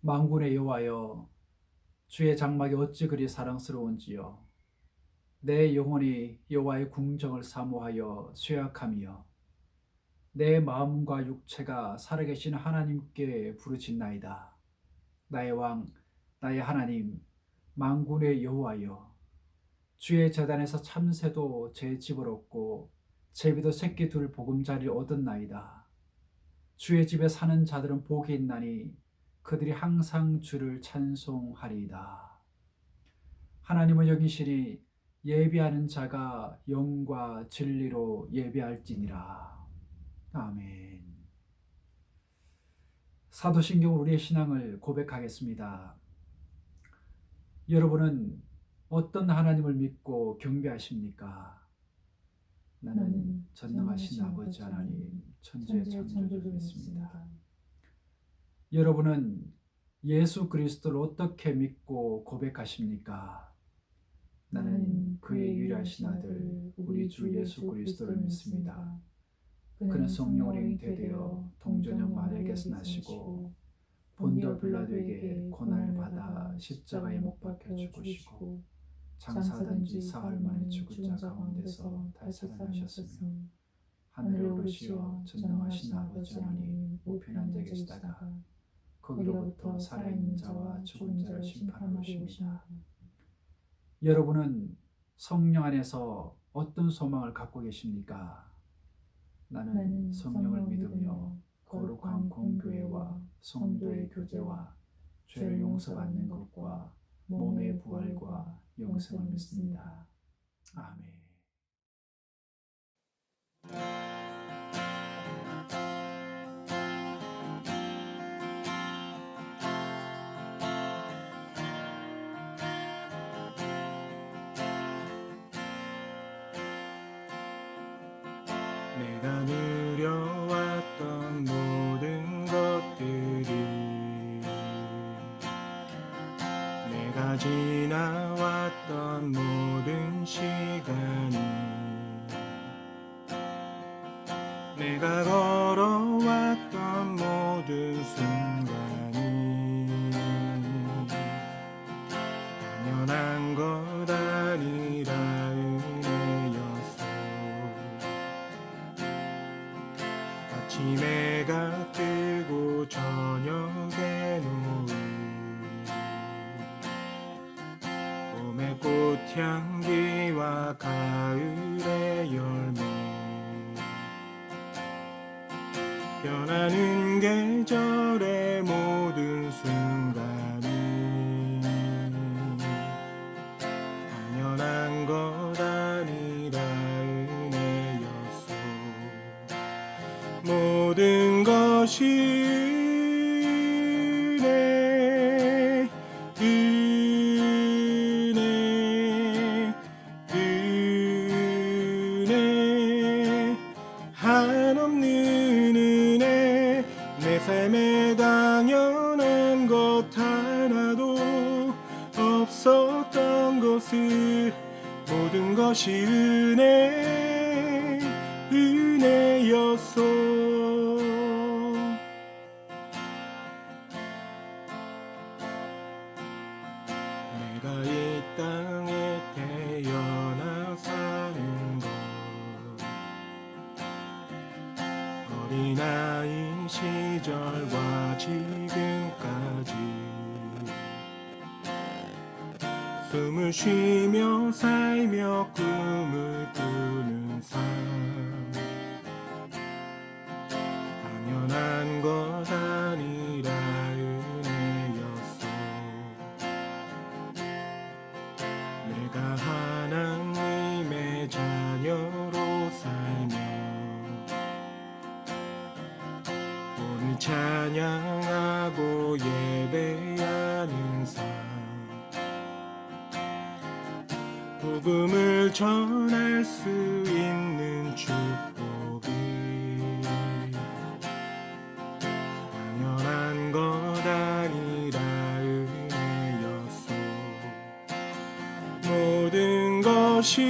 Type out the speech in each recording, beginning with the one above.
만군의 여호와여, 주의 장막이 어찌 그리 사랑스러운지요. 내 영혼이 여호와의 궁정을 사모하여 쇠약함이여. 내 마음과 육체가 살아계신 하나님께 부르짖나이다. 나의 왕, 나의 하나님, 만군의 여호와여, 주의 제단에서 참새도 제 집을 얻고 제비도 새끼 둘 보금자리를 얻었나이다. 주의 집에 사는 자들은 복이 있나니 그들이 항상 주를 찬송하리이다. 하나님을 여기시니 예비하는 자가 영과 진리로 예비할지니라. 아멘. 사도신경 우리의 신앙을 고백하겠습니다. 여러분은 어떤 하나님을 믿고 경배하십니까? 나는 전능하신 아버지 하나님, 천지의 창조주를 믿습니다. 여러분은 예수 그리스도를 어떻게 믿고 고백하십니까? 나는 그의 유일하신 아들 우리 주 예수 그리스도를 믿습니다. 그는 성령으로 잉태되어 동정녀 마리아에게서 나시고 본디오 빌라도에게 고난을 받아 십자가에 못 박혀 죽으시고 장사된 지 사흘 만에 죽은 자 가운데서 다시 살아나셨으며 하늘에 오르시어 전능하신 아버지 하나님 우편한 데 계시다가 거기로부터 살아있는 자와 죽은 자를 심판하러 오십니다. 여러분은 성령 안에서 어떤 소망을 갖고 계십니까? 나는 성령을 믿으며 거룩한 공교회와 성도의 교제와 죄를 용서받는 것과 몸의 부활과 영생을 믿습니다. 아멘. 내가 누려왔던 모든 것들이 내가 지나왔던 모든 시간이 내가 걸어왔던 모든 순간이 당연한 것 아니라 은혜였어. 아침해가 뜨고 저녁에 노을 봄의 꽃향기와 가을의 열매 변하는 계절의 모든 순간이 당연한 것 아니라 은혜였어. 모든 것이 은혜, 은혜, 은혜, 한없는 은혜. 내 삶에 당연한 것 하나도 없었던 것을 모든 것이 은혜, 은혜였어. 내가 이 땅에 태어나 사는 것 어린아이 시절과 지금까지 숨을 쉬며 살며 꿈을 꾸는 삶 당연한 것 아니라 은혜였어. 내가 하나님의 자녀로 살며 오늘 찬양하고 예배하는 삶 복음을 전할 수 있는 축복이 당연한 것 아니라 은혜였어. 모든 것이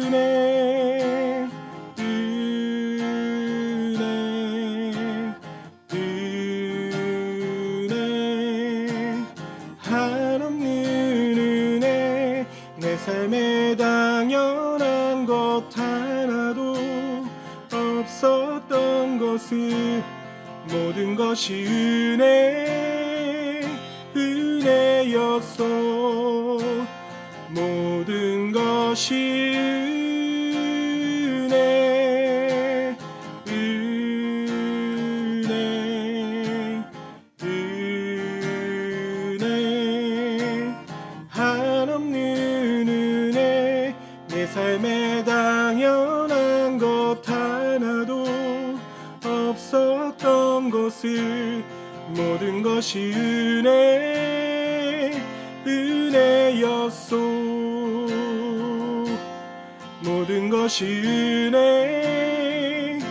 은혜, 은혜, 은혜, 것이 은혜였소. 모든 것이 은혜 한없는 은혜. 내 삶에 당연한 것 하나도 없었던 것을 모든 것이 은혜였소. 모든 것이 은혜였소.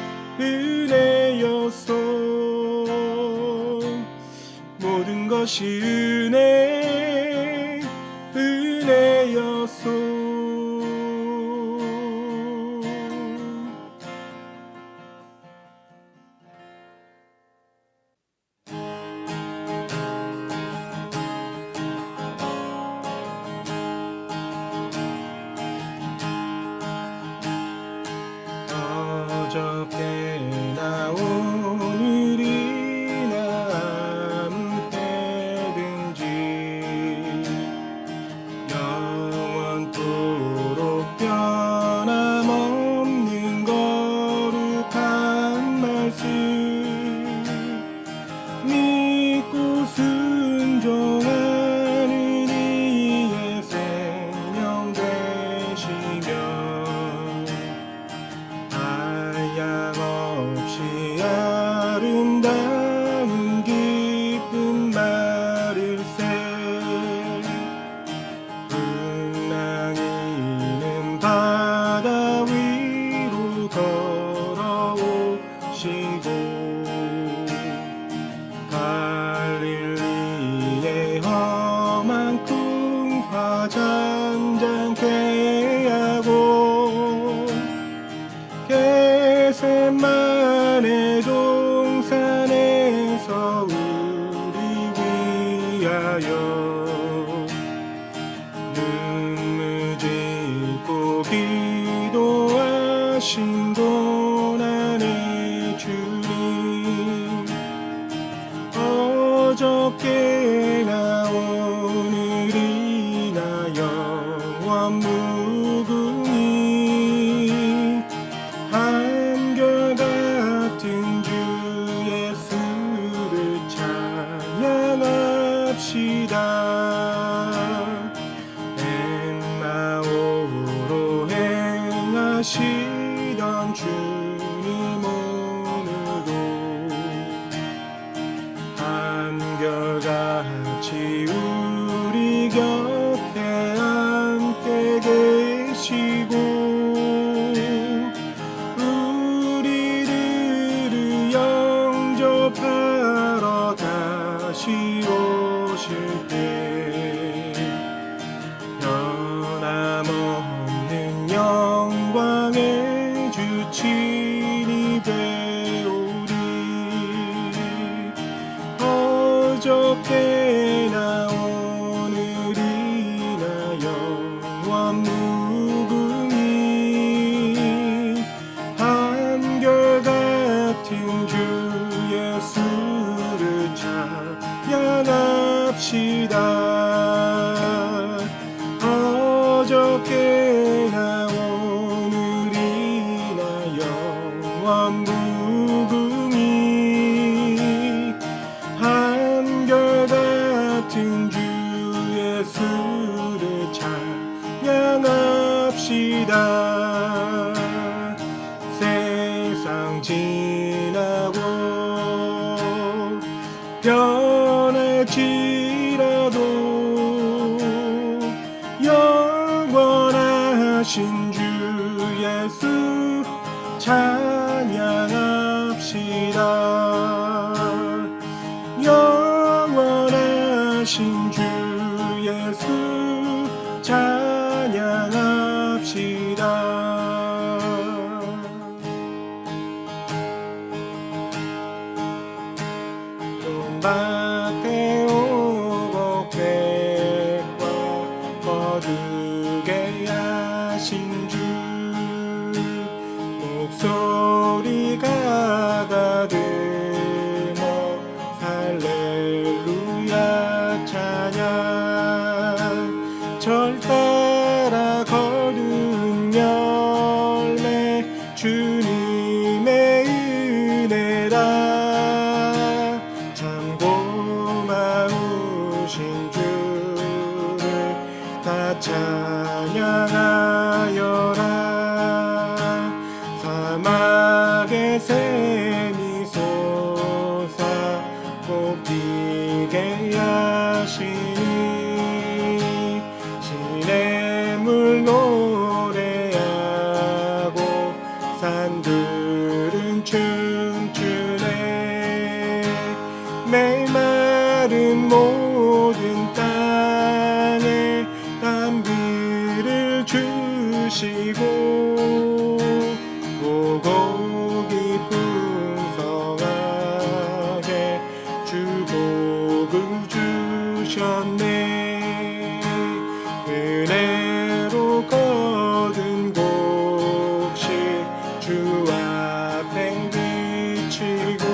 모든 것이 은혜였소. 어저께나 오늘이나 아무 때든지 영원토록 변함없는 거룩한 말씀 믿고 순종하는 이의 생명 되시며 양없이 아름다운 기쁜 말일세. 풍랑이는 바다 위로 걸어오시고 갈릴리의 험한 풍파 잔잔케 하고 겟세마네 동산에서 우리 위하여 눈물 짓고 기도하신 고난의 주님. 어저께나 오늘이나 영원 무궁히 한결같은 주 예수를 찬양합시다. 엠마오로 행하시던 주님 오늘도 한결같이 우리 곁에 함께 계시고 영접하러 다시 오실 때 변함없는 영광의 주친이 되오리. 어저께나 오늘이나 영원 무궁히 한결같은 주 예수를 찬양합시다. 어저께나 오늘이나 영원 무궁히 한결같은 주 예수를 찬양합시다. 세상 지나고 변할지라도 영원하신 주 예수 찬양합시다. 영원하신 주 예수 찬양합시다. 밭에 오고 객과 거두게 하신 주 목소리가 가득 찬양하여라. 사막의 샘이 솟아 꽃피게 하시니 시냇물 노래하고 산들은 춤추네. 메마른 모든 땅에 담비를 주시고 보고 풍성하게 주복을 주셨네. 은혜로 거둔 곡식 주 앞에 비치고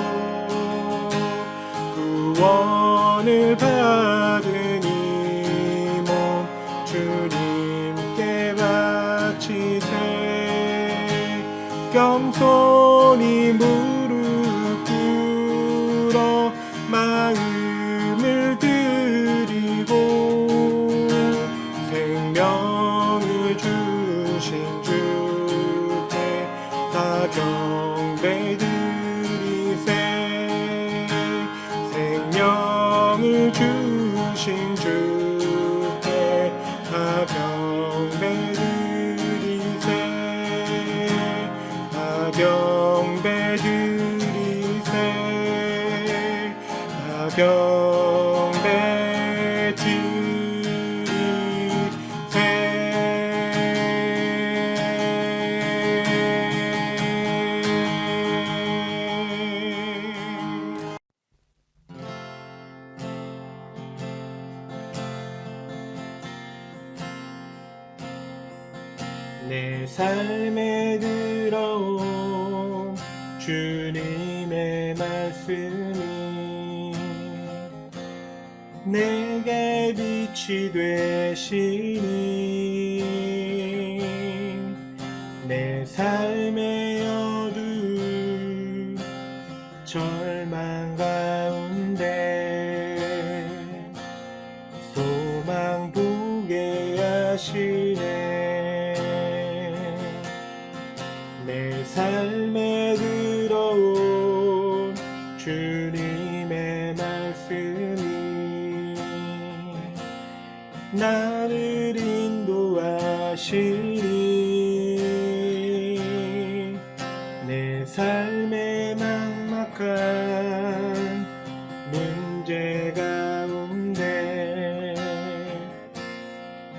구원을 받은 이 몸 주님께 바치세. 겸손히 무릎 꿇어 마음을 드리고 생명을 주신 주께 다 경배 드리세. 생명을 주신 주께 다 경배 드리세. 다 경배 드리세. 다 경배 드리세. 내 삶에 들어온 주님의 말씀이 내게 빛이 되시니 내 삶의 어두운 절망 가운데 소망 보게 하시네. 내 삶에 들어온 주님의 말씀이 나를 인도하시니 내 삶의 막막한 문제 가운데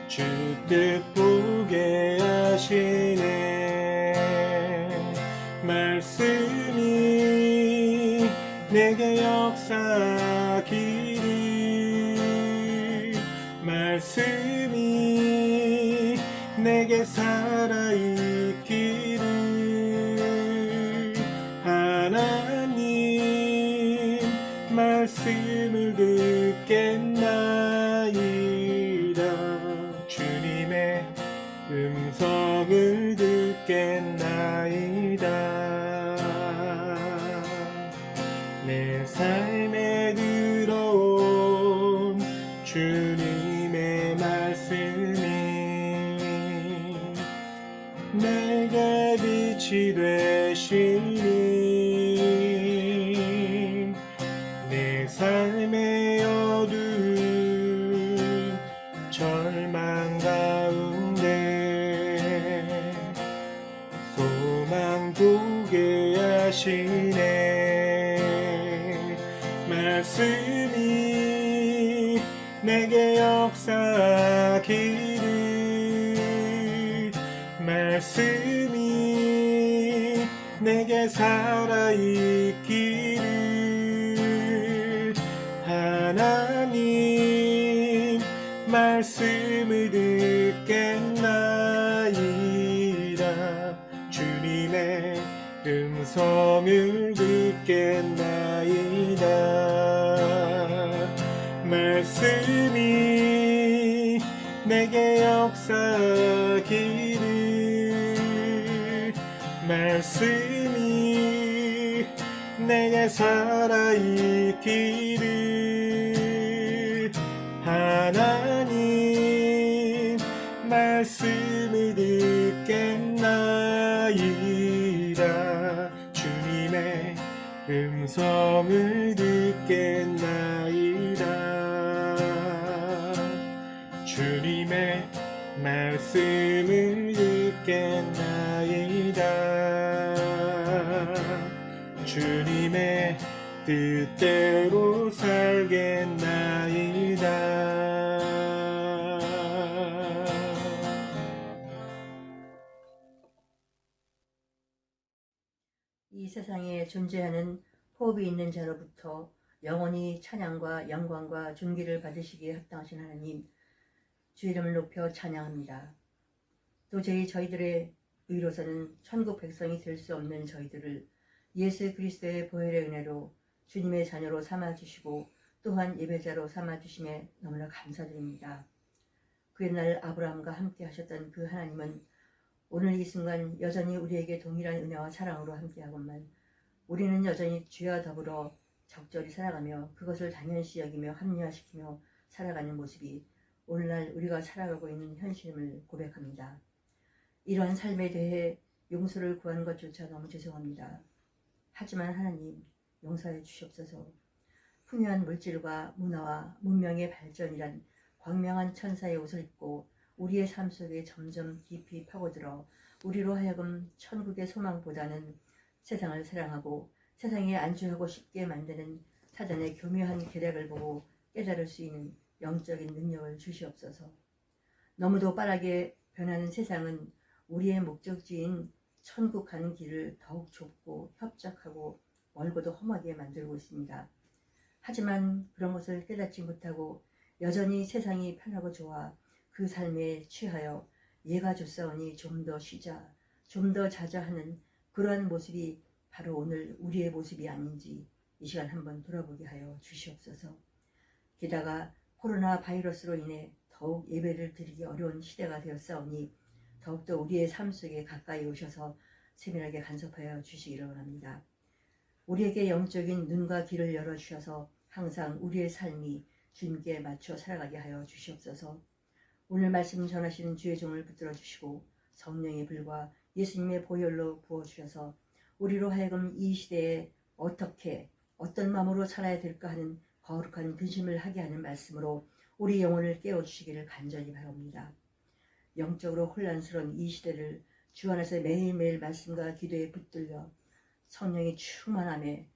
주 뜻 보게 하시네. 말씀이 내게 역사하기를 말씀이 내게 살아있기를 하나님 말씀을 듣겠나이다. 주님의 음성을 듣겠나이다. 내 삶에 들어온 주님의 말씀이 내게 빛이 되시니 내 삶의 어두운 절망 가운데 소망 보게 하시네. 말씀이 내게 역사하기를 말씀이 내게 살아있기를 하나님 말씀을 듣겠나이다. 주님의 음성을 듣겠나이다. 말씀이 내게 역사하기를 말씀이 내게 살아있기를 하나님 말씀을 듣겠나이다. 주님의 음성을 듣겠나이다. 주님의 말씀을 듣겠나이다. 주님의 뜻대로 살겠나이다. 이 세상에 존재하는 호흡이 있는 자로부터 영원히 찬양과 영광과 존귀를 받으시기에 합당하신 하나님, 주 이름을 높여 찬양합니다. 도저히 저희들의 의로서는 천국 백성이 될 수 없는 저희들을 예수 그리스도의 보혈의 은혜로 주님의 자녀로 삼아주시고 또한 예배자로 삼아주심에 너무나 감사드립니다. 그 옛날 아브라함과 함께 하셨던 그 하나님은 오늘 이 순간 여전히 우리에게 동일한 은혜와 사랑으로 함께하건만 우리는 여전히 주와 더불어 적절히 살아가며 그것을 당연시 여기며 합리화시키며 살아가는 모습이 오늘날 우리가 살아가고 있는 현실임을 고백합니다. 이러한 삶에 대해 용서를 구한 것조차 너무 죄송합니다. 하지만 하나님, 용서해 주시옵소서. 풍요한 물질과 문화와 문명의 발전이란 광명한 천사의 옷을 입고 우리의 삶 속에 점점 깊이 파고들어 우리로 하여금 천국의 소망보다는 세상을 사랑하고 세상에 안주하고 싶게 만드는 사단의 교묘한 계략을 보고 깨달을 수 있는 영적인 능력을 주시옵소서. 너무도 빠르게 변하는 세상은 우리의 목적지인 천국 가는 길을 더욱 좁고 협착하고 멀고도 험하게 만들고 있습니다. 하지만 그런 것을 깨닫지 못하고 여전히 세상이 편하고 좋아 그 삶에 취하여 얘가 좋사오니 좀 더 쉬자, 좀 더 자자 하는 그러한 모습이 바로 오늘 우리의 모습이 아닌지 이 시간 한번 돌아보게 하여 주시옵소서. 게다가 코로나 바이러스로 인해 더욱 예배를 드리기 어려운 시대가 되었사오니 더욱더 우리의 삶 속에 가까이 오셔서 세밀하게 간섭하여 주시기를 원합니다. 우리에게 영적인 눈과 귀를 열어주셔서 항상 우리의 삶이 주님께 맞춰 살아가게 하여 주시옵소서. 오늘 말씀 전하시는 주의 종을 붙들어 주시고 성령의 불과 예수님의 보혈로 부어주셔서 우리로 하여금 이 시대에 어떻게 어떤 마음으로 살아야 될까 하는 거룩한 근심을 하게 하는 말씀으로 우리 영혼을 깨워주시기를 간절히 바랍니다. 영적으로 혼란스러운 이 시대를 주 안에서 매일매일 말씀과 기도에 붙들려 성령의 충만함에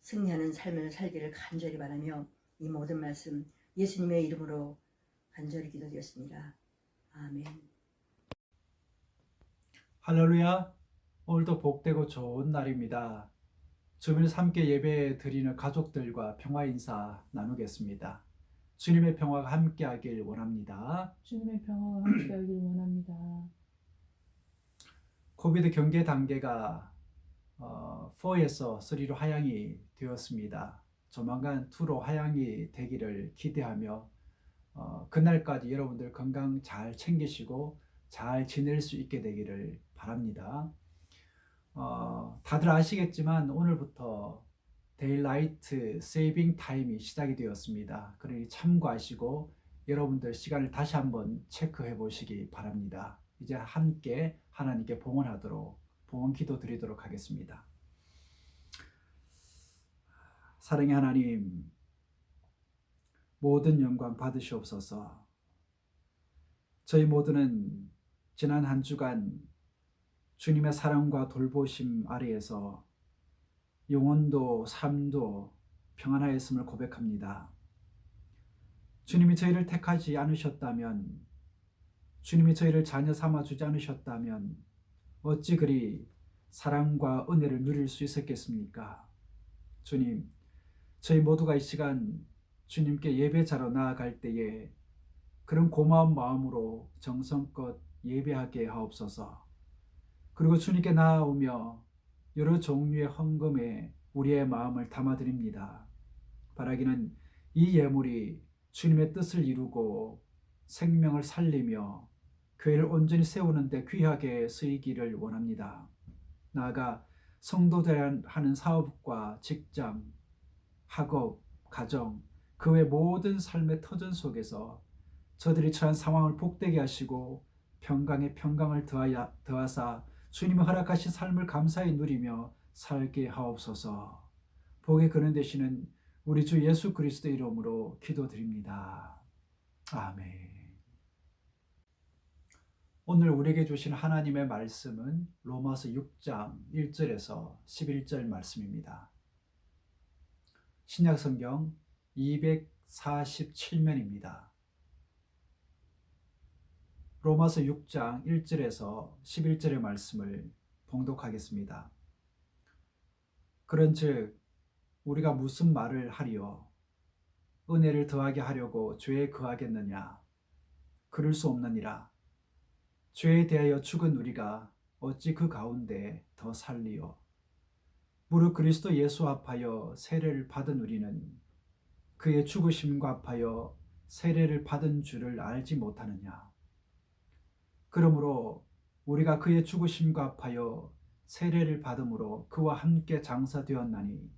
승리하는 삶을 살기를 간절히 바라며 이 모든 말씀 예수님의 이름으로 간절히 기도드렸습니다. 아멘. 할렐루야. 오늘도 복되고 좋은 날입니다. 주민을 함께 예배 드리는 가족들과 평화 인사 나누겠습니다. 주님의 평화가 함께하길 원합니다. 주님의 평화와 함께하길 원합니다. 코비드 경계 단계가 4에서 3로 하향이 되었습니다. 조만간 2로 하향이 되기를 기대하며 그날까지 여러분들 건강 잘 챙기시고 잘 지낼 수 있게 되기를 바랍니다. 다들 아시겠지만 오늘부터 데일라이트 세이빙 타임이 시작이 되었습니다. 그러니 참고하시고 여러분들 시간을 다시 한번 체크해 보시기 바랍니다. 이제 함께 하나님께 봉헌하도록 봉헌 기도 드리도록 하겠습니다. 사랑의 하나님, 모든 영광 받으시옵소서. 저희 모두는 지난 한 주간 주님의 사랑과 돌보심 아래에서 영혼도 삶도 평안하였음을 고백합니다. 주님이 저희를 택하지 않으셨다면, 주님이 저희를 자녀 삼아주지 않으셨다면 어찌 그리 사랑과 은혜를 누릴 수 있었겠습니까? 주님, 저희 모두가 이 시간 주님께 예배자로 나아갈 때에 그런 고마운 마음으로 정성껏 예배하게 하옵소서. 그리고 주님께 나아오며 여러 종류의 헌금에 우리의 마음을 담아드립니다. 바라기는 이 예물이 주님의 뜻을 이루고 생명을 살리며 교회를 온전히 세우는 데 귀하게 쓰이기를 원합니다. 나아가 성도들 하는 사업과 직장, 학업, 가정, 그 외 모든 삶의 터전 속에서 저들이 처한 상황을 복되게 하시고 평강에 평강을 더하사 주님이 허락하신 삶을 감사히 누리며 살게 하옵소서. 복의 근원 되시는 우리 주 예수 그리스도의 이름으로 기도드립니다. 아멘. 오늘 우리에게 주신 하나님의 말씀은 로마서 6장 1절에서 11절 말씀입니다. 신약성경 247면입니다. 로마서 6장 1절에서 11절의 말씀을 봉독하겠습니다. 그런즉 우리가 무슨 말을 하리요? 은혜를 더하게 하려고 죄에 거하겠느냐? 그럴 수 없느니라. 죄에 대하여 죽은 우리가 어찌 그 가운데 더 살리요? 무릇 그리스도 예수 합하여 세례를 받은 우리는 그의 죽으심과 합하여 세례를 받은 줄을 알지 못하느냐? 그러므로 우리가 그의 죽으심과 합하여 세례를 받음으로 그와 함께 장사되었나니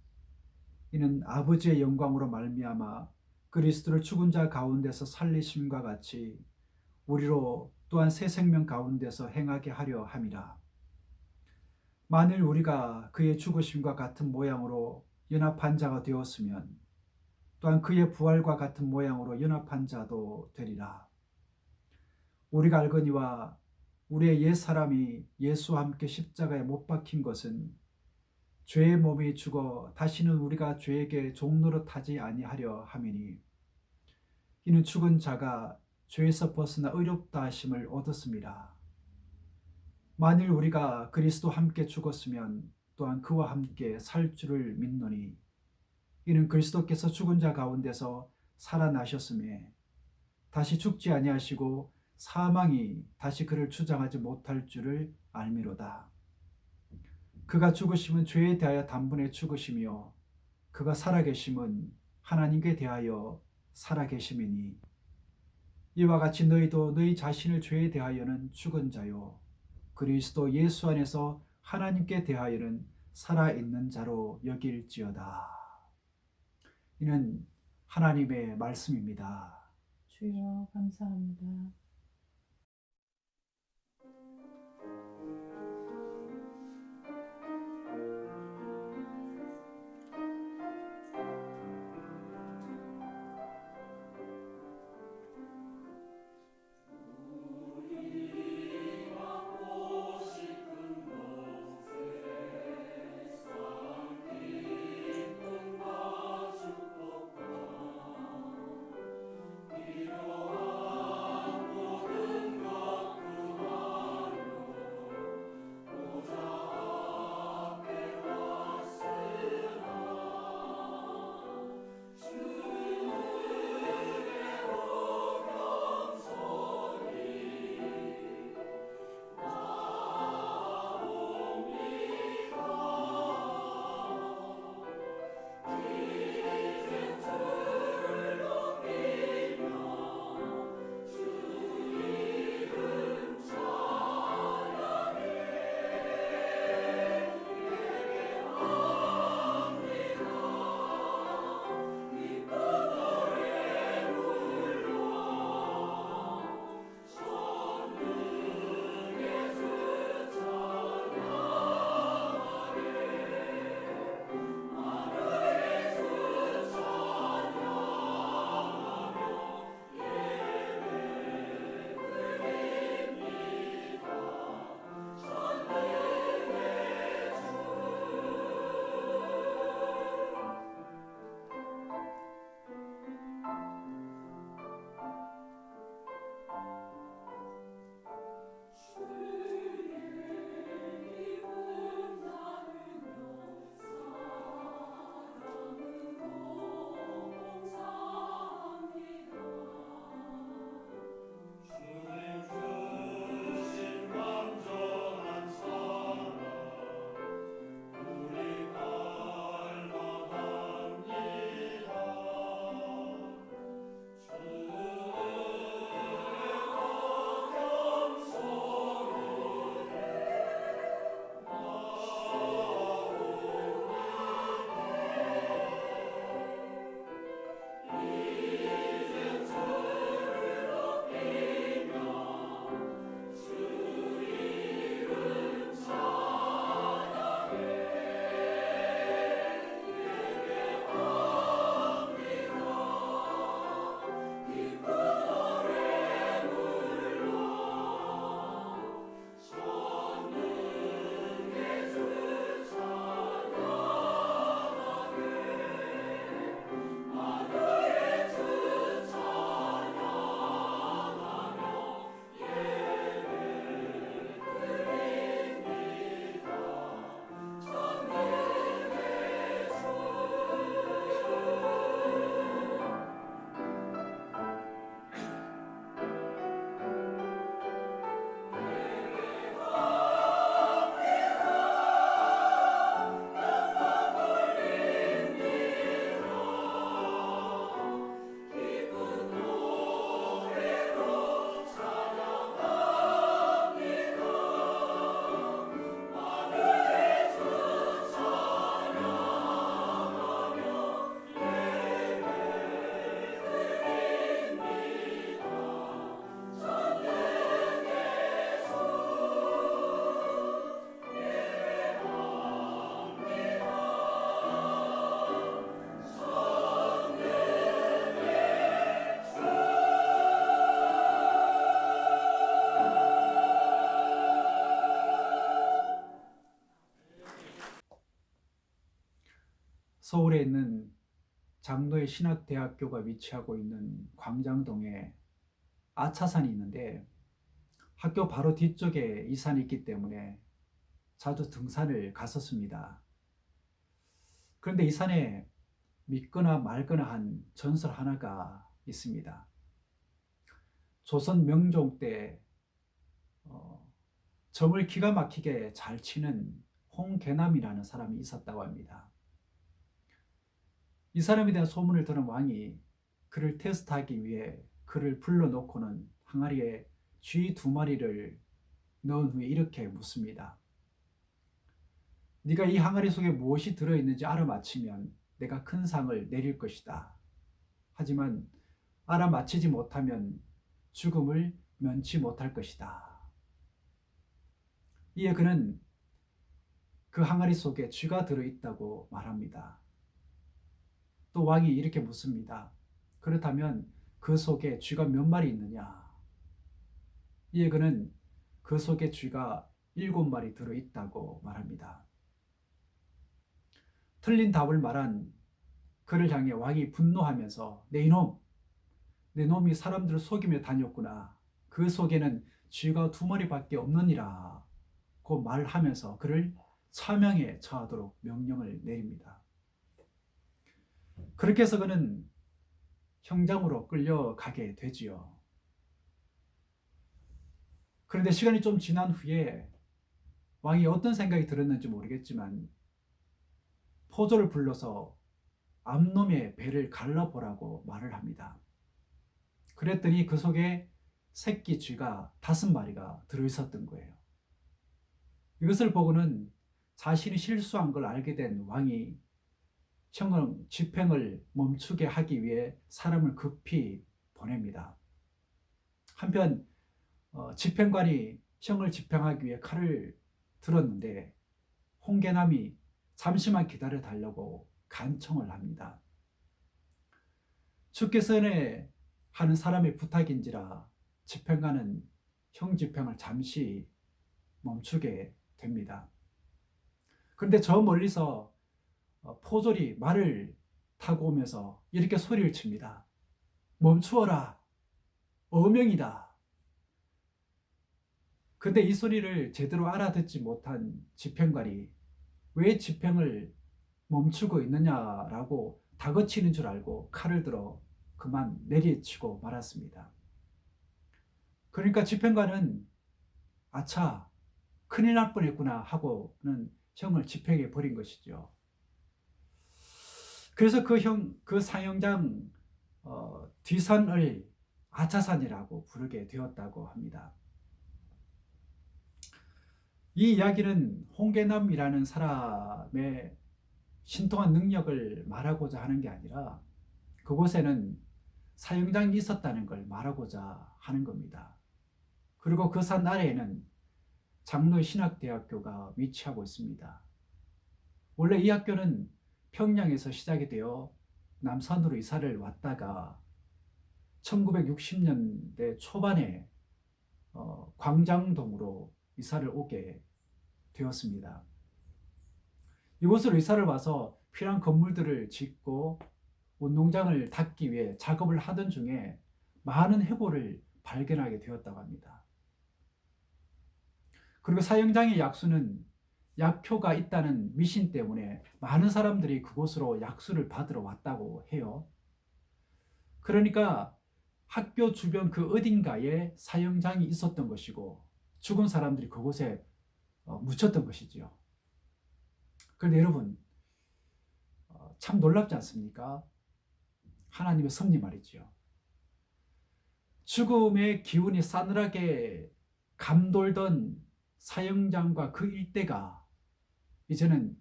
이는 아버지의 영광으로 말미암아 그리스도를 죽은 자 가운데서 살리심과 같이 우리로 또한 새 생명 가운데서 행하게 하려 함이라. 만일 우리가 그의 죽으심과 같은 모양으로 연합한 자가 되었으면 또한 그의 부활과 같은 모양으로 연합한 자도 되리라. 우리가 알거니와 우리의 옛 사람이 예수와 함께 십자가에 못 박힌 것은 죄의 몸이 죽어 다시는 우리가 죄에게 종노릇하지 아니하려 함이니 이는 죽은 자가 죄에서 벗어나 의롭다 하심을 얻었습니다. 만일 우리가 그리스도와 함께 죽었으면 또한 그와 함께 살 줄을 믿노니 이는 그리스도께서 죽은 자 가운데서 살아나셨음에 다시 죽지 아니하시고 사망이 다시 그를 주장하지 못할 줄을 알미로다. 그가 죽으심은 죄에 대하여 단번에 죽으심이요 그가 살아계심은 하나님께 대하여 살아계심이니 이와 같이 너희도 너희 자신을 죄에 대하여는 죽은 자요 그리스도 예수 안에서 하나님께 대하여는 살아있는 자로 여길지어다. 이는 하나님의 말씀입니다. 주여 감사합니다. 서울에 있는 장로의 신학대학교가 위치하고 있는 광장동에 아차산이 있는데 학교 바로 뒤쪽에 이 산이 있기 때문에 자주 등산을 갔었습니다. 그런데 이 산에 믿거나 말거나 한 전설 하나가 있습니다. 조선 명종 때 점을 기가 막히게 잘 치는 홍계남이라는 사람이 있었다고 합니다. 이 사람에 대한 소문을 들은 왕이 그를 테스트하기 위해 그를 불러놓고는 항아리에 쥐 2마리를 넣은 후에 이렇게 묻습니다. 네가 이 항아리 속에 무엇이 들어있는지 알아맞히면 내가 큰 상을 내릴 것이다. 하지만 알아맞히지 못하면 죽음을 면치 못할 것이다. 이에 그는 그 항아리 속에 쥐가 들어있다고 말합니다. 또 왕이 이렇게 묻습니다. 그렇다면 그 속에 쥐가 몇 마리 있느냐? 이에 그는 그 속에 쥐가 7마리 들어있다고 말합니다. 틀린 답을 말한 그를 향해 왕이 분노하면서 내 이놈! 내 놈이 사람들을 속이며 다녔구나. 그 속에는 쥐가 2마리밖에 없느니라 고 말하면서 그를 사명에 처하도록 명령을 내립니다. 그렇게 해서 그는 형장으로 끌려가게 되지요. 그런데 시간이 좀 지난 후에 왕이 어떤 생각이 들었는지 모르겠지만 포조를 불러서 암놈의 배를 갈라보라고 말을 합니다. 그랬더니 그 속에 새끼 쥐가 5마리가 들어있었던 거예요. 이것을 보고는 자신이 실수한 걸 알게 된 왕이 형 집행을 멈추게 하기 위해 사람을 급히 보냅니다. 한편 집행관이 형을 집행하기 위해 칼을 들었는데 홍계남이 잠시만 기다려 달라고 간청을 합니다. 주께서는 하는 사람의 부탁인지라 집행관은 형 집행을 잠시 멈추게 됩니다. 그런데 저 멀리서 포졸이 말을 타고 오면서 이렇게 소리를 칩니다. 멈추어라. 어명이다. 근데 이 소리를 제대로 알아듣지 못한 집행관이 왜 집행을 멈추고 있느냐라고 다그치는 줄 알고 칼을 들어 그만 내리치고 말았습니다. 그러니까 집행관은 아차, 큰일 날 뻔했구나 하고는 형을 집행해 버린 것이죠. 그래서 그 사형장 뒷산을 아차산이라고 부르게 되었다고 합니다. 이 이야기는 홍계남이라는 사람의 신통한 능력을 말하고자 하는 게 아니라 그곳에는 사형장이 있었다는 걸 말하고자 하는 겁니다. 그리고 그 산 아래에는 장로의 신학대학교가 위치하고 있습니다. 원래 이 학교는 평양에서 시작이 되어 남산으로 이사를 왔다가 1960년대 초반에 광장동으로 이사를 오게 되었습니다. 이곳으로 이사를 와서 필요한 건물들을 짓고 운동장을 닫기 위해 작업을 하던 중에 많은 해골을 발견하게 되었다고 합니다. 그리고 사형장의 약수는 약효가 있다는 미신 때문에 많은 사람들이 그곳으로 약수를 받으러 왔다고 해요. 그러니까 학교 주변 그 어딘가에 사형장이 있었던 것이고 죽은 사람들이 그곳에 묻혔던 것이지요. 그런데 여러분 참 놀랍지 않습니까? 하나님의 섭리 말이지요. 죽음의 기운이 싸늘하게 감돌던 사형장과 그 일대가 이제는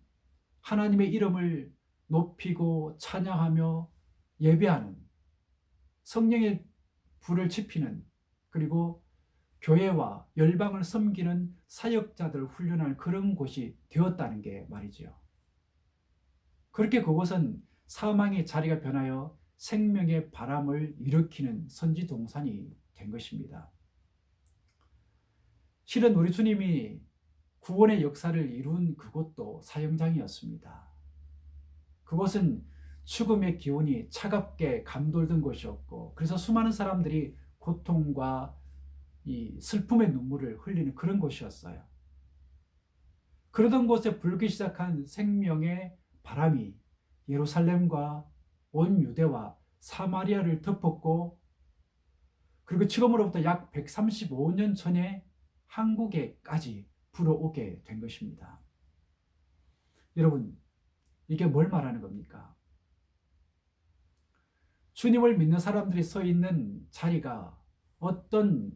하나님의 이름을 높이고 찬양하며 예배하는 성령의 불을 지피는 그리고 교회와 열방을 섬기는 사역자들을 훈련하는 그런 곳이 되었다는 게 말이지요. 그렇게 그곳은 사망의 자리가 변하여 생명의 바람을 일으키는 선지동산이 된 것입니다. 실은 우리 주님이 구원의 역사를 이룬 그곳도 사형장이었습니다. 그곳은 죽음의 기운이 차갑게 감돌던 곳이었고, 그래서 수많은 사람들이 고통과 이 슬픔의 눈물을 흘리는 그런 곳이었어요. 그러던 곳에 불기 시작한 생명의 바람이 예루살렘과 온 유대와 사마리아를 덮었고, 그리고 지금으로부터 약 135년 전에 한국에까지 불어오게 된 것입니다. 여러분, 이게 뭘 말하는 겁니까? 주님을 믿는 사람들이 서 있는 자리가 어떤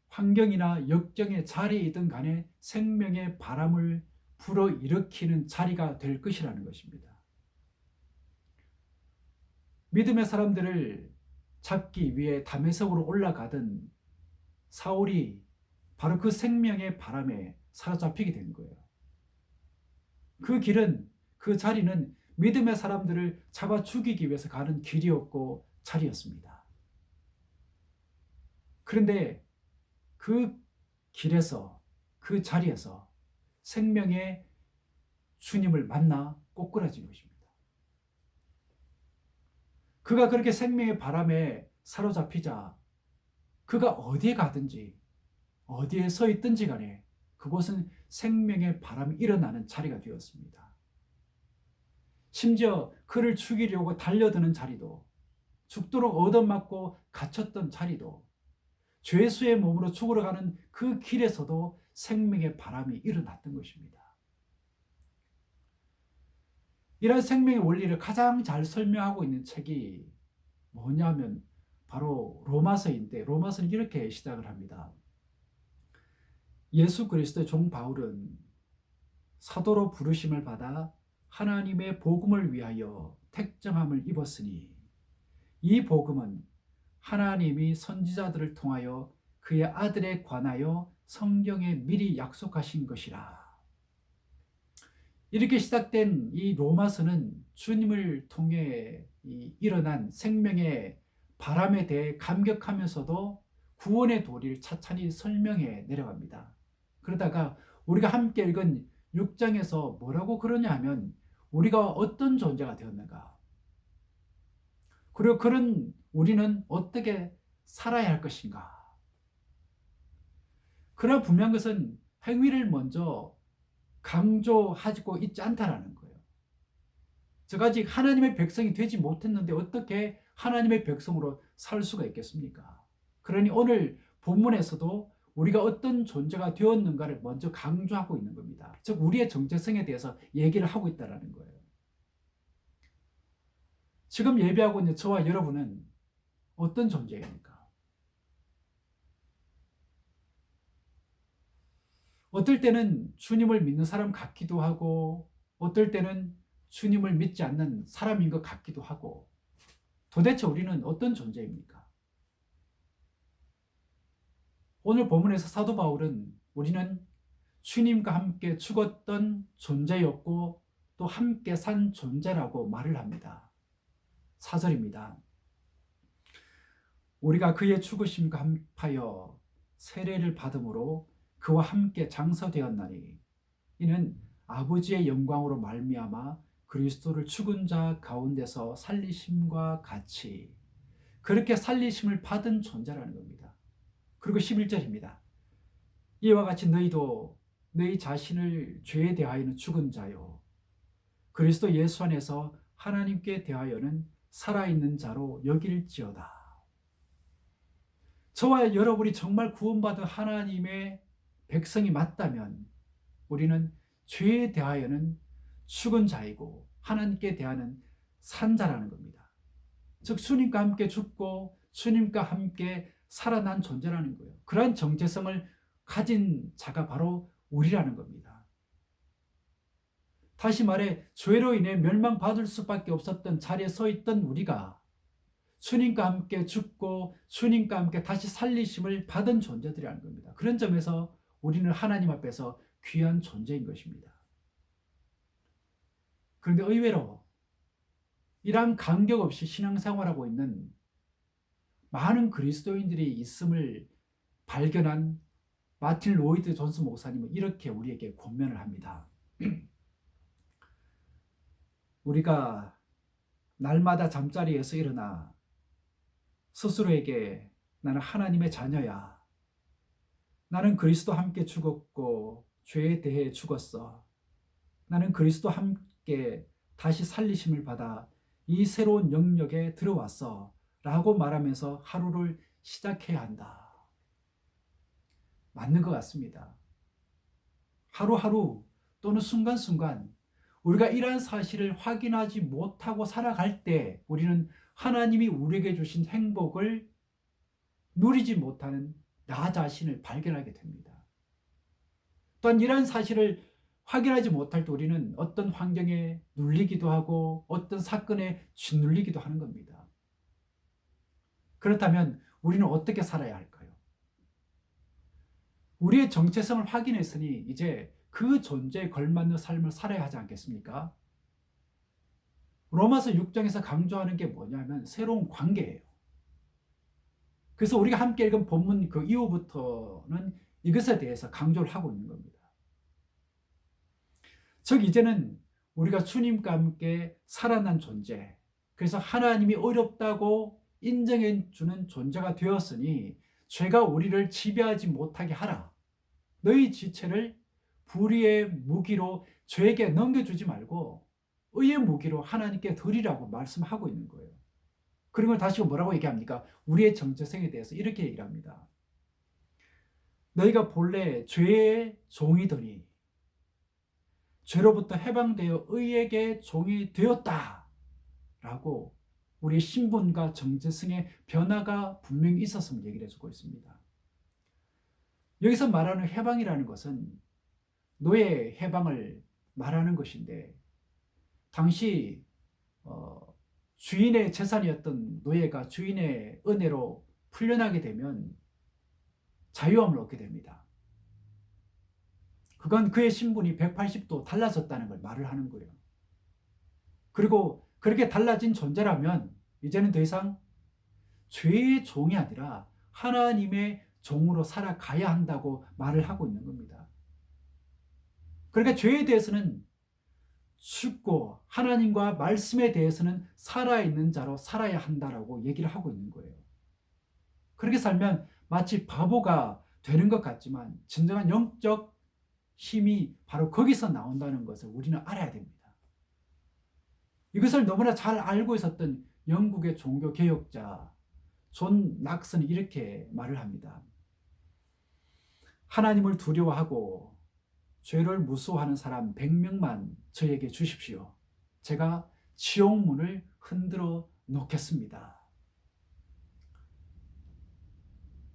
환경이나 역경의 자리이든 간에 생명의 바람을 불어일으키는 자리가 될 것이라는 것입니다. 믿음의 사람들을 잡기 위해 다메섹으로 올라가던 사울이 바로 그 생명의 바람에 사로잡히게 된 거예요. 그 길은, 그 자리는 믿음의 사람들을 잡아 죽이기 위해서 가는 길이었고 자리였습니다. 그런데 그 길에서, 그 자리에서 생명의 주님을 만나 꼬꾸라진 것입니다. 그가 그렇게 생명의 바람에 사로잡히자 그가 어디에 가든지 어디에 서 있든지 간에 그곳은 생명의 바람이 일어나는 자리가 되었습니다. 심지어 그를 죽이려고 달려드는 자리도, 죽도록 얻어맞고 갇혔던 자리도, 죄수의 몸으로 죽으러 가는 그 길에서도 생명의 바람이 일어났던 것입니다. 이런 생명의 원리를 가장 잘 설명하고 있는 책이 뭐냐면 바로 로마서인데, 로마서는 이렇게 시작을 합니다. 예수 그리스도의 종 바울은 사도로 부르심을 받아 하나님의 복음을 위하여 택정함을 입었으니 이 복음은 하나님이 선지자들을 통하여 그의 아들에 관하여 성경에 미리 약속하신 것이라. 이렇게 시작된 이 로마서는 주님을 통해 일어난 생명의 바람에 대해 감격하면서도 구원의 도리를 차차히 설명해 내려갑니다. 그러다가 우리가 함께 읽은 6장에서 뭐라고 그러냐 하면 우리가 어떤 존재가 되었는가, 그리고 그런 우리는 어떻게 살아야 할 것인가. 그러나 분명한 것은 행위를 먼저 강조하고 있지 않다라는 거예요. 저 아직 하나님의 백성이 되지 못했는데 어떻게 하나님의 백성으로 살 수가 있겠습니까? 그러니 오늘 본문에서도 우리가 어떤 존재가 되었는가를 먼저 강조하고 있는 겁니다. 즉 우리의 정체성에 대해서 얘기를 하고 있다는 거예요. 지금 예배하고 있는 저와 여러분은 어떤 존재입니까? 어떨 때는 주님을 믿는 사람 같기도 하고, 어떨 때는 주님을 믿지 않는 사람인 것 같기도 하고, 도대체 우리는 어떤 존재입니까? 오늘 본문에서 사도 바울은 우리는 주님과 함께 죽었던 존재였고 또 함께 산 존재라고 말을 합니다. 4절입니다. 우리가 그의 죽으심과 합하여 세례를 받음으로 그와 함께 장사되었나니 이는 아버지의 영광으로 말미암아 그리스도를 죽은 자 가운데서 살리심과 같이 그렇게 살리심을 받은 존재라는 겁니다. 그리고 11절입니다. 이와 같이 너희도 너희 자신을 죄에 대하여는 죽은 자요 그리스도 예수 안에서 하나님께 대하여는 살아있는 자로 여길지어다. 저와 여러분이 정말 구원받은 하나님의 백성이 맞다면 우리는 죄에 대하여는 죽은 자이고 하나님께 대하여는 산 자라는 겁니다. 즉 주님과 함께 죽고 주님과 함께 살아난 존재라는 거예요. 그러한 정체성을 가진 자가 바로 우리라는 겁니다. 다시 말해 죄로 인해 멸망받을 수밖에 없었던 자리에 서 있던 우리가 주님과 함께 죽고 주님과 함께 다시 살리심을 받은 존재들이라는 겁니다. 그런 점에서 우리는 하나님 앞에서 귀한 존재인 것입니다. 그런데 의외로 이러한 간격 없이 신앙생활하고 있는 많은 그리스도인들이 있음을 발견한 마틴 로이드 존스 목사님은 이렇게 우리에게 권면을 합니다. 우리가 날마다 잠자리에서 일어나 스스로에게 나는 하나님의 자녀야. 나는 그리스도와 함께 죽었고 죄에 대해 죽었어. 나는 그리스도와 함께 다시 살리심을 받아 이 새로운 영역에 들어왔어. 라고 말하면서 하루를 시작해야 한다. 맞는 것 같습니다. 하루하루 또는 순간순간 우리가 이러한 사실을 확인하지 못하고 살아갈 때 우리는 하나님이 우리에게 주신 행복을 누리지 못하는 나 자신을 발견하게 됩니다. 또한 이러한 사실을 확인하지 못할 때 우리는 어떤 환경에 눌리기도 하고 어떤 사건에 짓눌리기도 하는 겁니다. 그렇다면 우리는 어떻게 살아야 할까요? 우리의 정체성을 확인했으니 이제 그 존재에 걸맞는 삶을 살아야 하지 않겠습니까? 로마서 6장에서 강조하는 게 뭐냐면 새로운 관계예요. 그래서 우리가 함께 읽은 본문 그 이후부터는 이것에 대해서 강조를 하고 있는 겁니다. 즉 이제는 우리가 주님과 함께 살아난 존재, 그래서 하나님이 어렵다고 인정해 주는 존재가 되었으니 죄가 우리를 지배하지 못하게 하라. 너희 지체를 불의의 무기로 죄에게 넘겨주지 말고 의의 무기로 하나님께 드리라고 말씀하고 있는 거예요. 그런 걸 다시 뭐라고 얘기합니까? 우리의 정체성에 대해서 이렇게 얘기를 합니다. 너희가 본래 죄의 종이더니 죄로부터 해방되어 의에게 종이 되었다 라고 우리의 신분과 정체성의 변화가 분명히 있었음을 얘기를 해주고 있습니다. 여기서 말하는 해방이라는 것은 노예 해방을 말하는 것인데 당시 주인의 재산이었던 노예가 주인의 은혜로 풀려나게 되면 자유함을 얻게 됩니다. 그건 그의 신분이 180도 달라졌다는 걸 말을 하는 거예요. 그리고 그렇게 달라진 존재라면 이제는 더 이상 죄의 종이 아니라 하나님의 종으로 살아가야 한다고 말을 하고 있는 겁니다. 그러니까 죄에 대해서는 죽고 하나님과 말씀에 대해서는 살아있는 자로 살아야 한다라고 얘기를 하고 있는 거예요. 그렇게 살면 마치 바보가 되는 것 같지만 진정한 영적 힘이 바로 거기서 나온다는 것을 우리는 알아야 됩니다. 이것을 너무나 잘 알고 있었던 영국의 종교개혁자 존 낙슨이 이렇게 말을 합니다. 하나님을 두려워하고 죄를 무서워하는 사람 100명만 저에게 주십시오. 제가 지옥문을 흔들어 놓겠습니다.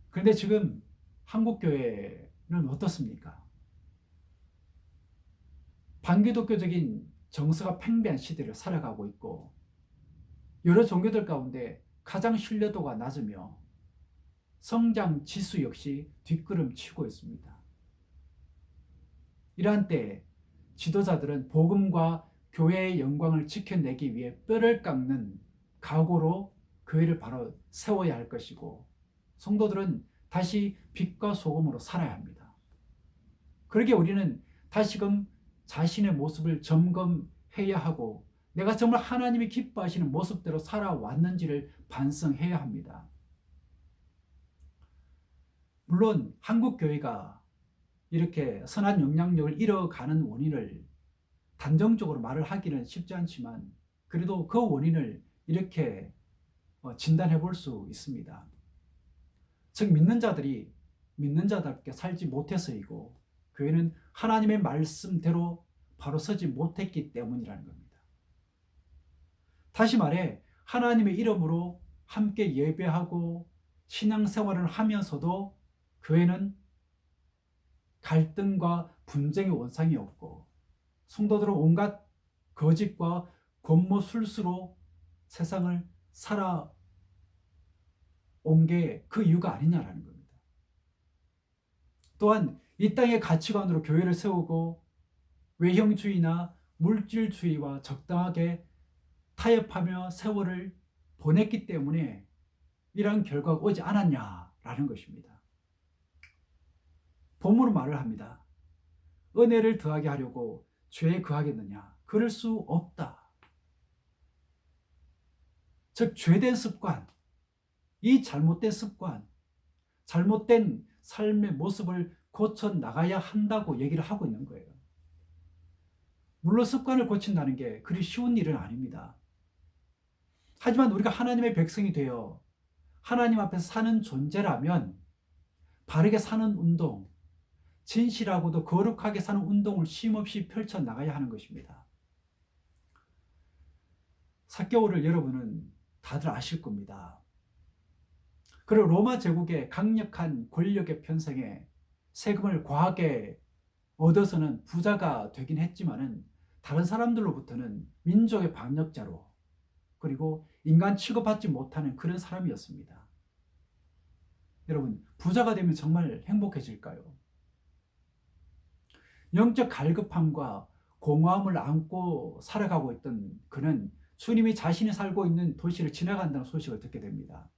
그런데 지금 한국교회는 어떻습니까? 반기독교적인 정서가 팽배한 시대를 살아가고 있고 여러 종교들 가운데 가장 신뢰도가 낮으며 성장 지수 역시 뒷걸음치고 있습니다. 이러한 때 지도자들은 복음과 교회의 영광을 지켜내기 위해 뼈를 깎는 각오로 교회를 바로 세워야 할 것이고 성도들은 다시 빛과 소금으로 살아야 합니다. 그러기에 우리는 다시금 자신의 모습을 점검해야 하고 내가 정말 하나님이 기뻐하시는 모습대로 살아왔는지를 반성해야 합니다. 물론 한국교회가 이렇게 선한 영향력을 잃어가는 원인을 단정적으로 말을 하기는 쉽지 않지만 그래도 그 원인을 이렇게 진단해 볼 수 있습니다. 즉 믿는 자들이 믿는 자답게 살지 못해서이고 교회는 하나님의 말씀대로 바로 서지 못했기 때문이라는 겁니다. 다시 말해 하나님의 이름으로 함께 예배하고 신앙생활을 하면서도 교회는 갈등과 분쟁의 원상이 없고 성도들은 온갖 거짓과 권모술수로 세상을 살아온 게 그 이유가 아니냐라는 겁니다. 또한 이 땅의 가치관으로 교회를 세우고 외형주의나 물질주의와 적당하게 타협하며 세월을 보냈기 때문에 이러한 결과가 오지 않았냐라는 것입니다. 본문은 말을 합니다. 은혜를 더하게 하려고 죄에 거하겠느냐? 그럴 수 없다. 즉 죄된 습관, 이 잘못된 습관, 잘못된 삶의 모습을 고쳐 나가야 한다고 얘기를 하고 있는 거예요. 물론 습관을 고친다는 게 그리 쉬운 일은 아닙니다. 하지만 우리가 하나님의 백성이 되어 하나님 앞에서 사는 존재라면 바르게 사는 운동, 진실하고도 거룩하게 사는 운동을 쉼없이 펼쳐나가야 하는 것입니다. 삭개오를 여러분은 다들 아실 겁니다. 그리고 로마 제국의 강력한 권력의 편성에 세금을 과하게 얻어서는 부자가 되긴 했지만은 다른 사람들로부터는 민족의 반역자로 그리고 인간 취급받지 못하는 그런 사람이었습니다. 여러분, 부자가 되면 정말 행복해질까요? 영적 갈급함과 공허함을 안고 살아가고 있던 그는 주님이 자신이 살고 있는 도시를 지나간다는 소식을 듣게 됩니다.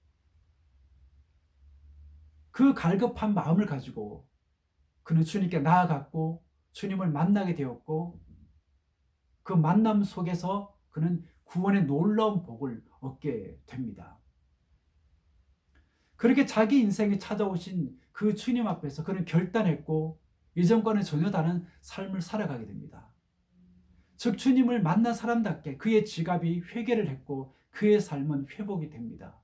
그 갈급한 마음을 가지고 그는 주님께 나아갔고 주님을 만나게 되었고 그 만남 속에서 그는 구원의 놀라운 복을 얻게 됩니다. 그렇게 자기 인생에 찾아오신 그 주님 앞에서 그는 결단했고 이전과는 전혀 다른 삶을 살아가게 됩니다. 즉 주님을 만난 사람답게 그의 지갑이 회개를 했고 그의 삶은 회복이 됩니다.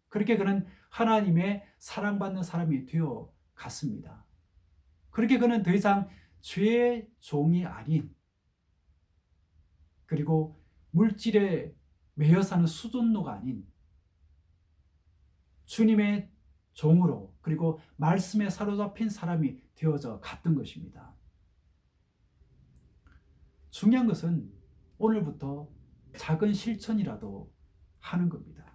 그렇게 그는 하나님의 사랑받는 사람이 되어 갔습니다. 그렇게 그는 더 이상 죄의 종이 아닌 그리고 물질에 매여 사는 수존노가 아닌 주님의 종으로 그리고 말씀에 사로잡힌 사람이 되어져 갔던 것입니다. 중요한 것은 오늘부터 작은 실천이라도 하는 겁니다.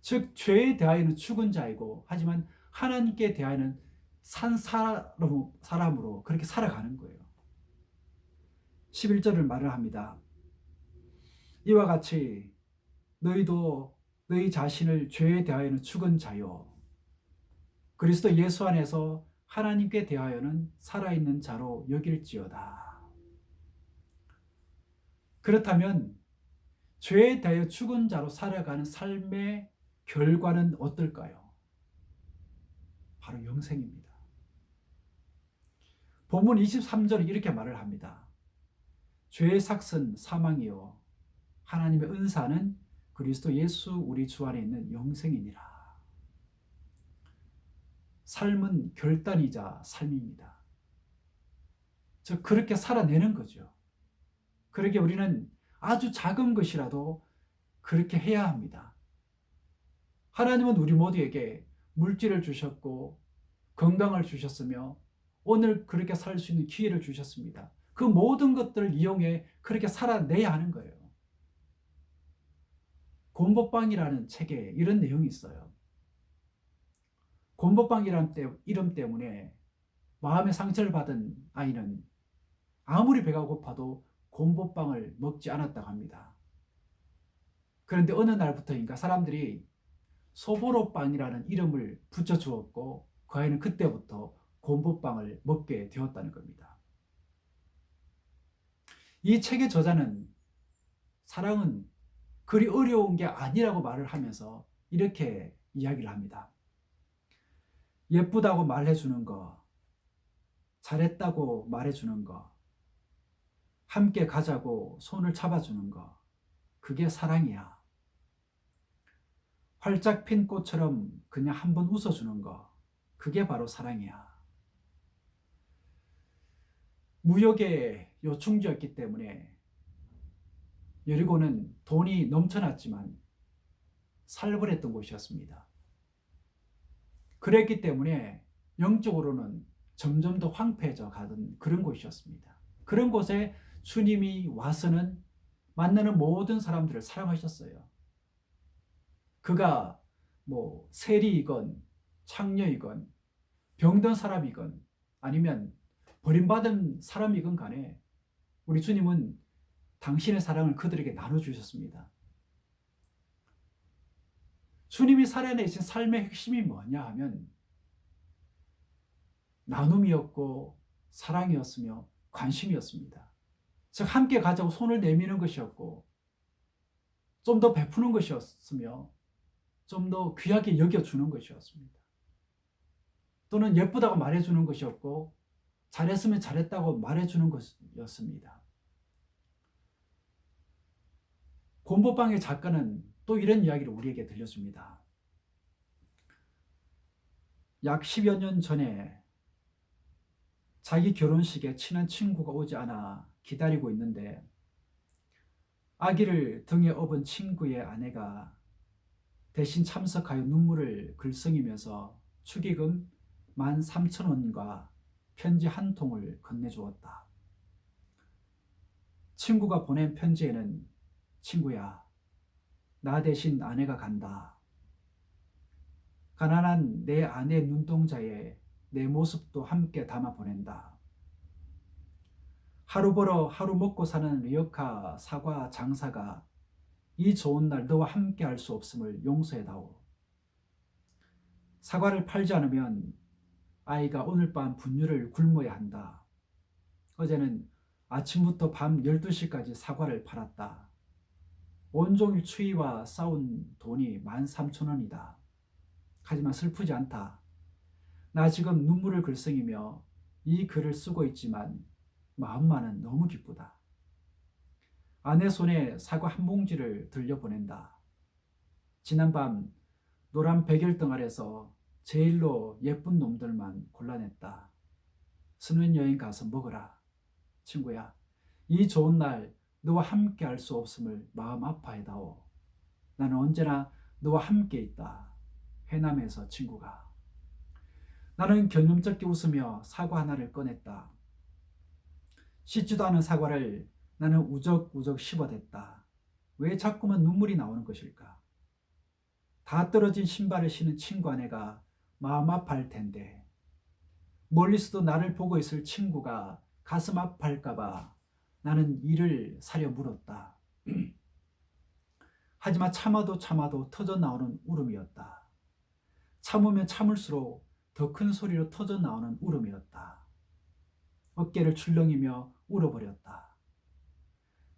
즉 죄에 대하여는 죽은 자이고 하지만 하나님께 대하여는 산 사람으로 그렇게 살아가는 거예요. 11절을 말을 합니다. 이와 같이 너희도 너희 자신을 죄에 대하여는 죽은 자요 그리스도 예수 안에서 하나님께 대하여는 살아있는 자로 여길지어다. 그렇다면 죄에 대하여 죽은 자로 살아가는 삶의 결과는 어떨까요? 바로 영생입니다. 본문 23절은 이렇게 말을 합니다. 죄의 삭은 사망이요 하나님의 은사는 그리스도 예수 우리 주 안에 있는 영생이니라. 삶은 결단이자 삶입니다. 즉 그렇게 살아내는 거죠. 그렇게 우리는 아주 작은 것이라도 그렇게 해야 합니다. 하나님은 우리 모두에게 물질을 주셨고 건강을 주셨으며 오늘 그렇게 살 수 있는 기회를 주셨습니다. 그 모든 것들을 이용해 그렇게 살아내야 하는 거예요. 곰보빵이라는 책에 이런 내용이 있어요. 곰보빵이라는 이름 때문에 마음의 상처를 받은 아이는 아무리 배가 고파도 곰보빵을 먹지 않았다고 합니다. 그런데 어느 날부터인가 사람들이 소보로빵이라는 이름을 붙여주었고 그 아이는 그때부터 곰보빵을 먹게 되었다는 겁니다. 이 책의 저자는 사랑은 그리 어려운 게 아니라고 말을 하면서 이렇게 이야기를 합니다. 예쁘다고 말해주는 거, 잘했다고 말해주는 거, 함께 가자고 손을 잡아주는 거, 그게 사랑이야. 활짝 핀 꽃처럼 그냥 한번 웃어주는 거, 그게 바로 사랑이야. 무역의 요충지였기 때문에 여리고는 돈이 넘쳐났지만 살벌했던 곳이었습니다. 그랬기 때문에 영적으로는 점점 더 황폐해져 가던 그런 곳이었습니다. 그런 곳에 주님이 와서는 만나는 모든 사람들을 사랑하셨어요. 그가 세리이건 창녀이건 병든 사람이건 아니면 버림받은 사람이건 간에 우리 주님은 당신의 사랑을 그들에게 나눠주셨습니다. 주님이 살아내신 삶의 핵심이 뭐냐 하면 나눔이었고 사랑이었으며 관심이었습니다. 즉 함께 가자고 손을 내미는 것이었고 좀 더 베푸는 것이었으며 좀 더 귀하게 여겨주는 것이었습니다. 또는 예쁘다고 말해주는 것이었고 잘했으면 잘했다고 말해주는 것이었습니다. 곰보방의 작가는 또 이런 이야기를 우리에게 들려줍니다. 약 10여 년 전에 자기 결혼식에 친한 친구가 오지 않아 기다리고 있는데 아기를 등에 업은 친구의 아내가 대신 참석하여 눈물을 글썽이면서 축의금 13,000원과 편지 한 통을 건네주었다. 친구가 보낸 편지에는 친구야, 나 대신 아내가 간다. 가난한 내 아내 눈동자에 내 모습도 함께 담아 보낸다. 하루 벌어 하루 먹고 사는 리어카 사과 장사가 이 좋은 날 너와 함께 할 수 없음을 용서해다오. 사과를 팔지 않으면 아이가 오늘 밤 분유를 굶어야 한다. 어제는 아침부터 밤 12시까지 사과를 팔았다. 온종일 추위와 싸운 돈이 13,000원이다. 하지만 슬프지 않다. 나 지금 눈물을 글썽이며 이 글을 쓰고 있지만 마음만은 너무 기쁘다. 아내 손에 사과 한 봉지를 들려보낸다. 지난밤 노란 백열등 아래서 제일로 예쁜 놈들만 골라냈다. 신혼여행 가서 먹어라. 친구야, 이 좋은 날 너와 함께 할 수 없음을 마음 아파해다오. 나는 언제나 너와 함께 있다. 해남에서 친구가. 나는 견념쩍게 웃으며 사과 하나를 꺼냈다. 씻지도 않은 사과를 나는 우적우적 씹어댔다. 왜 자꾸만 눈물이 나오는 것일까? 다 떨어진 신발을 신은 친구 아내가 마음 아파할 텐데 멀리서도 나를 보고 있을 친구가 가슴 아파할까봐 나는 이를 사려 물었다. 하지만 참아도 터져나오는 울음이었다. 참으면 참을수록 더 큰 소리로 터져나오는 울음이었다. 어깨를 출렁이며 울어버렸다.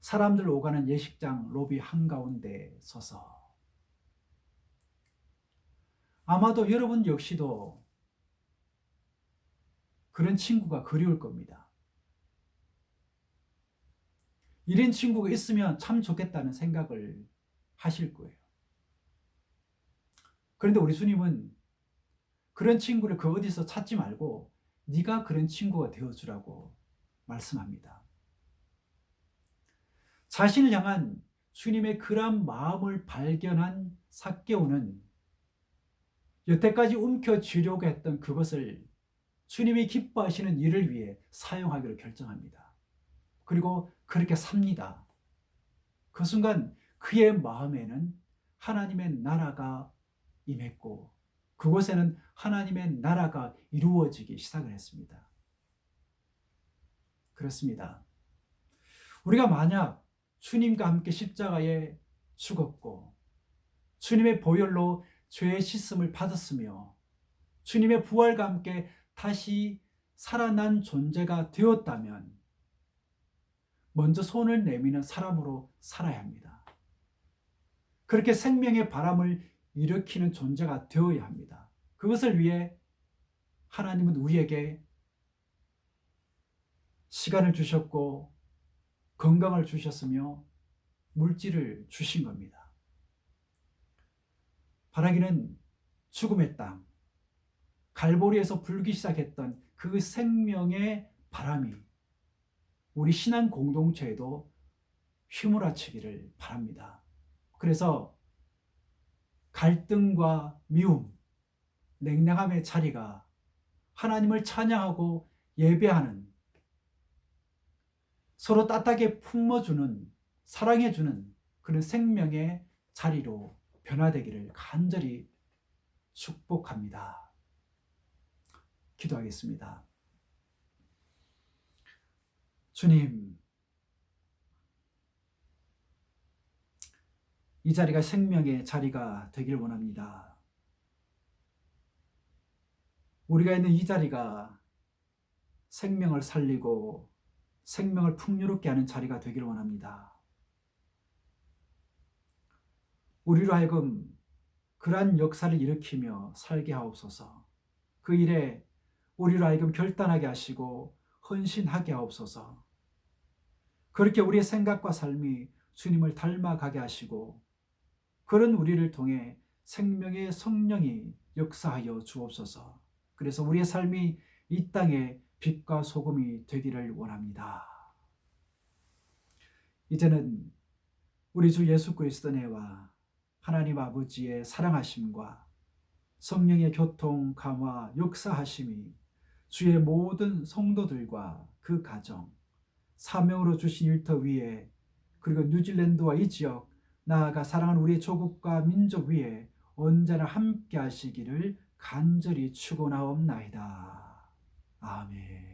사람들 오가는 예식장 로비 한가운데 서서. 아마도 여러분 역시도 그런 친구가 그리울 겁니다. 이런 친구가 있으면 참 좋겠다는 생각을 하실 거예요. 그런데 우리 주님은 그런 친구를 그 어디서 찾지 말고 네가 그런 친구가 되어주라고 말씀합니다. 자신을 향한 주님의 그러한 마음을 발견한 삭개오는 여태까지 움켜쥐려고 했던 그것을 주님이 기뻐하시는 일을 위해 사용하기로 결정합니다. 그리고 그렇게 삽니다. 그 순간 그의 마음에는 하나님의 나라가 임했고 그곳에는 하나님의 나라가 이루어지기 시작을 했습니다. 그렇습니다. 우리가 만약 주님과 함께 십자가에 죽었고 주님의 보혈로 죄의 씻음을 받았으며 주님의 부활과 함께 다시 살아난 존재가 되었다면 먼저 손을 내미는 사람으로 살아야 합니다. 그렇게 생명의 바람을 일으키는 존재가 되어야 합니다. 그것을 위해 하나님은 우리에게 시간을 주셨고 건강을 주셨으며 물질을 주신 겁니다. 바라기는 죽음의 땅, 갈보리에서 불기 시작했던 그 생명의 바람이 우리 신앙 공동체에도 휘몰아치기를 바랍니다. 그래서 갈등과 미움, 냉랭함의 자리가 하나님을 찬양하고 예배하는 서로 따뜻하게 품어주는 사랑해주는 그런 생명의 자리로 변화되기를 간절히 축복합니다. 기도하겠습니다. 주님, 이 자리가 생명의 자리가 되길 원합니다. 우리가 있는 이 자리가 생명을 살리고 생명을 풍요롭게 하는 자리가 되길 원합니다. 우리로 하여금 그러한 역사를 일으키며 살게 하옵소서. 그 일에 우리로 하여금 결단하게 하시고 헌신하게 하옵소서. 그렇게 우리의 생각과 삶이 주님을 닮아가게 하시고 그런 우리를 통해 생명의 성령이 역사하여 주옵소서. 그래서 우리의 삶이 이 땅에 빛과 소금이 되기를 원합니다. 이제는 우리 주 예수 그리스도 은혜와 하나님 아버지의 사랑하심과 성령의 교통, 감화, 역사하심이 주의 모든 성도들과 그 가정, 사명으로 주신 일터 위에 그리고 뉴질랜드와 이 지역, 나아가 사랑하는 우리의 조국과 민족 위에 언제나 함께 하시기를 간절히 축원하옵나이다. 아멘.